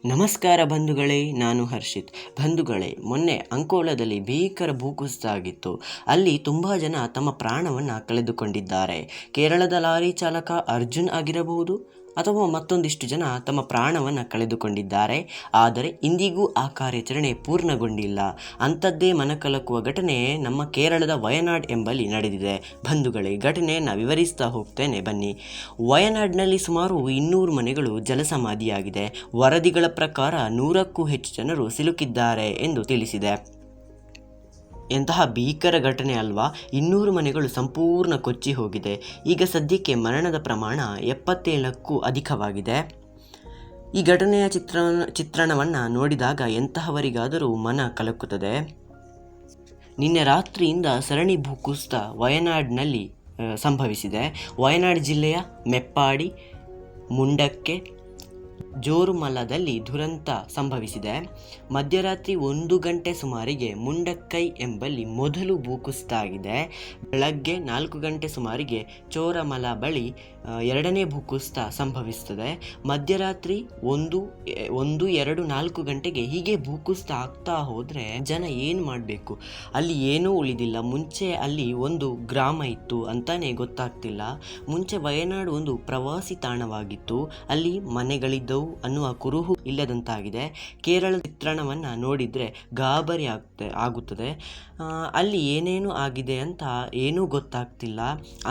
ನಮಸ್ಕಾರ ಬಂಧುಗಳೇ, ನಾನು ಹರ್ಷಿತ್. ಬಂಧುಗಳೇ, ಮೊನ್ನೆ ಅಂಕೋಲಾದಲ್ಲಿ ಭೀಕರ ಭೂಕುಸಿತ ಆಗಿತ್ತು. ಅಲ್ಲಿ ತುಂಬ ಜನ ತಮ್ಮ ಪ್ರಾಣವನ್ನು ಕಳೆದುಕೊಂಡಿದ್ದಾರೆ. ಕೇರಳದ ಲಾರಿ ಚಾಲಕ ಅರ್ಜುನ್ ಆಗಿರಬಹುದು ಅಥವಾ ಮತ್ತೊಂದಿಷ್ಟು ಜನ ತಮ್ಮ ಪ್ರಾಣವನ್ನು ಕಳೆದುಕೊಂಡಿದ್ದಾರೆ. ಆದರೆ ಇಂದಿಗೂ ಆ ಕಾರ್ಯಾಚರಣೆ ಪೂರ್ಣಗೊಂಡಿಲ್ಲ. ಅಂಥದ್ದೇ ಮನಕಲಕುವ ಘಟನೆ ನಮ್ಮ ಕೇರಳದ ವಯನಾಡ್ ಎಂಬಲ್ಲಿ ನಡೆದಿದೆ. ಬಂಧುಗಳೇ, ಘಟನೆಯನ್ನು ವಿವರಿಸ್ತಾ ಹೋಗ್ತೇನೆ ಬನ್ನಿ. ವಯನಾಡ್ನಲ್ಲಿ ಸುಮಾರು 200 ಮನೆಗಳು ಜಲಸಮಾಧಿಯಾಗಿದೆ. ವರದಿಗಳ ಪ್ರಕಾರ 100ಕ್ಕೂ ಹೆಚ್ಚು ಜನರು ಸಿಲುಕಿದ್ದಾರೆ ಎಂದು ತಿಳಿಸಿದೆ. ಎಂತಹ ಭೀಕರ ಘಟನೆ ಅಲ್ವಾ. 200 ಮನೆಗಳು ಸಂಪೂರ್ಣ ಕೊಚ್ಚಿ ಹೋಗಿದೆ. ಈಗ ಸದ್ಯಕ್ಕೆ ಮರಣದ ಪ್ರಮಾಣ 77ಕ್ಕೂ ಅಧಿಕವಾಗಿದೆ. ಈ ಘಟನೆಯ ಚಿತ್ರಣವನ್ನು ನೋಡಿದಾಗ ಎಂತಹವರಿಗಾದರೂ ಮನ ಕಲಕುತ್ತದೆ. ನಿನ್ನೆ ರಾತ್ರಿಯಿಂದ ಸರಣಿ ಭೂಕುಸಿತ ವಯನಾಡ್ನಲ್ಲಿ ಸಂಭವಿಸಿದೆ. ವಯನಾಡ್ ಜಿಲ್ಲೆಯ ಮೆಪ್ಪಾಡಿ, ಮುಂಡಕ್ಕೆ, ಜೋರುಮಲದಲ್ಲಿ ದುರಂತ ಸಂಭವಿಸಿದೆ. ಮಧ್ಯರಾತ್ರಿ 1 ಗಂಟೆ ಸುಮಾರಿಗೆ ಮುಂಡಕ್ಕೈ ಎಂಬಲ್ಲಿ ಮೊದಲು ಭೂಕುಸಿತ ಆಗಿದೆ. ಬೆಳಗ್ಗೆ 4 ಗಂಟೆ ಸುಮಾರಿಗೆ ಚೋರಮಲ ಬಳಿ ಎರಡನೇ ಭೂಕುಸಿತ ಸಂಭವಿಸುತ್ತದೆ. ಮಧ್ಯರಾತ್ರಿ 1, 2, 4 ಗಂಟೆಗೆ ಹೀಗೆ ಭೂಕುಸಿತ ಆಗ್ತಾ ಹೋದರೆ ಜನ ಏನು ಮಾಡಬೇಕು? ಅಲ್ಲಿ ಏನೂ ಉಳಿದಿಲ್ಲ. ಮುಂಚೆ ಅಲ್ಲಿ ಒಂದು ಗ್ರಾಮ ಇತ್ತು ಅಂತಾನೆ ಗೊತ್ತಾಗ್ತಿಲ್ಲ. ಮುಂಚೆ ವಯನಾಡ್ ಒಂದು ಪ್ರವಾಸಿ ತಾಣವಾಗಿತ್ತು. ಅಲ್ಲಿ ಮನೆಗಳಿದ್ದವು ಅನ್ನುವ ಕುರುಹು ಇಲ್ಲದಂತಾಗಿದೆ. ಕೇರಳ ಚಿತ್ರಣವನ್ನು ನೋಡಿದರೆ ಗಾಬರಿ ಆಗುತ್ತದೆ. ಅಲ್ಲಿ ಏನೇನು ಆಗಿದೆ ಅಂತ ಏನೂ ಗೊತ್ತಾಗ್ತಿಲ್ಲ.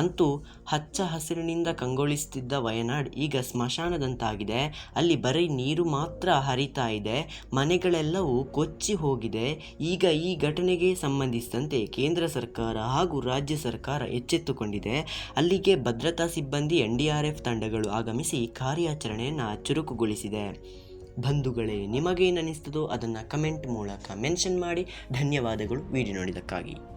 ಅಂತೂ ಹಚ್ಚ ಹಸಿರಿನಿಂದ ಕಂಗೊಳಿಸುತ್ತಿದ್ದ ವಯನಾಡ್ ಈಗ ಸ್ಮಶಾನದಂತಾಗಿದೆ. ಅಲ್ಲಿ ಬರೀ ನೀರು ಮಾತ್ರ ಹರಿತಾ ಇದೆ. ಮನೆಗಳೆಲ್ಲವೂ ಕೊಚ್ಚಿ ಹೋಗಿದೆ. ಈಗ ಈ ಘಟನೆಗೆ ಸಂಬಂಧಿಸಿದಂತೆ ಕೇಂದ್ರ ಸರ್ಕಾರ ಹಾಗೂ ರಾಜ್ಯ ಸರ್ಕಾರ ಎಚ್ಚೆತ್ತುಕೊಂಡಿದೆ. ಅಲ್ಲಿಗೆ ಭದ್ರತಾ ಸಿಬ್ಬಂದಿ NDRF ತಂಡಗಳು ಆಗಮಿಸಿ ಕಾರ್ಯಾಚರಣೆಯನ್ನು ಚುರುಕುಗೊಳಿಸಿದೆ. ಬಂಧುಗಳೇ, ನಿಮಗೇನನಿಸ್ತದೋ ಅದನ್ನು ಕಮೆಂಟ್ ಮೂಲಕ ಮೆನ್ಷನ್ ಮಾಡಿ. ಧನ್ಯವಾದಗಳು ವಿಡಿಯೋ ನೋಡಿದ್ದಕ್ಕಾಗಿ.